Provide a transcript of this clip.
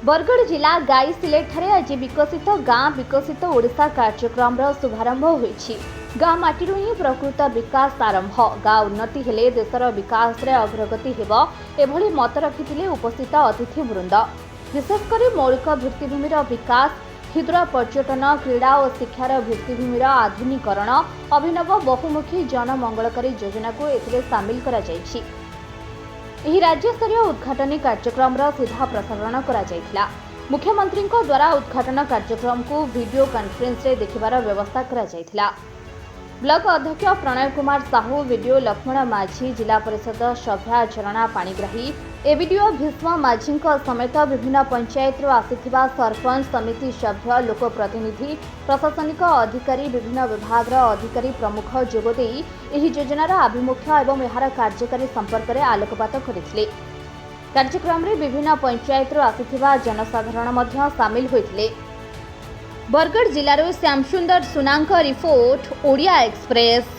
बरगढ़ जिला गाई सिलेट आज विकसित गाँ विकसित ओडिशा कार्यक्रम शुभारंभ होईछि। गाँ माटीरू ही प्रकृत विकास आरंभ। गाँ उन्नति हेले देशर विकास रे अग्रगति हेब एभली मत रखिथिले उपस्थित अतिथि वृंद। विशेषकर मौलिक भित्तिभूमिर विकास, क्षुद्र पर्यटन, क्रीड़ा और शिक्षार भित्तिभूमिर आधुनिकरण, अभिनव बहुमुखी जनमंगलकारी योजना को एथिरे सामिल करा जायछि। ଏହି राज्यस्तरीय उद्घाटनी कार्यक्रम सीधा प्रसारण करा मुख्यमंत्री द्वारा उद्घाटन कार्यक्रम को वीडियो कॉन्फ्रेंस रे देखिबार व्यवस्था करा। ब्लॉक अध्यक्ष प्रणय कुमार साहू, वीडियो लक्ष्मण माझी, जिला परिषद सभ्या झरणा पाणिग्राही, एवीडीओ भीष्म माझी समेत विभिन्न पंचायत आसिथिबा सरपंच, समिति सभ्य, लोकप्रतिनिधि, प्रशासनिक अधिकारी, विभिन्न विभाग अधिकारी प्रमुख जोगदे एही योजनार आभिमुख्य एवं यार कार्यकारी संपर्क में आलोकपात करथिले। कार्यक्रम में विभिन्न पंचायत आसिथिबा जनसाधारण मध्य सामिल होइथिले। बरगढ़ जिलारो श्यामसुंदर सुनांक रिपोर्ट, ओडिया एक्सप्रेस।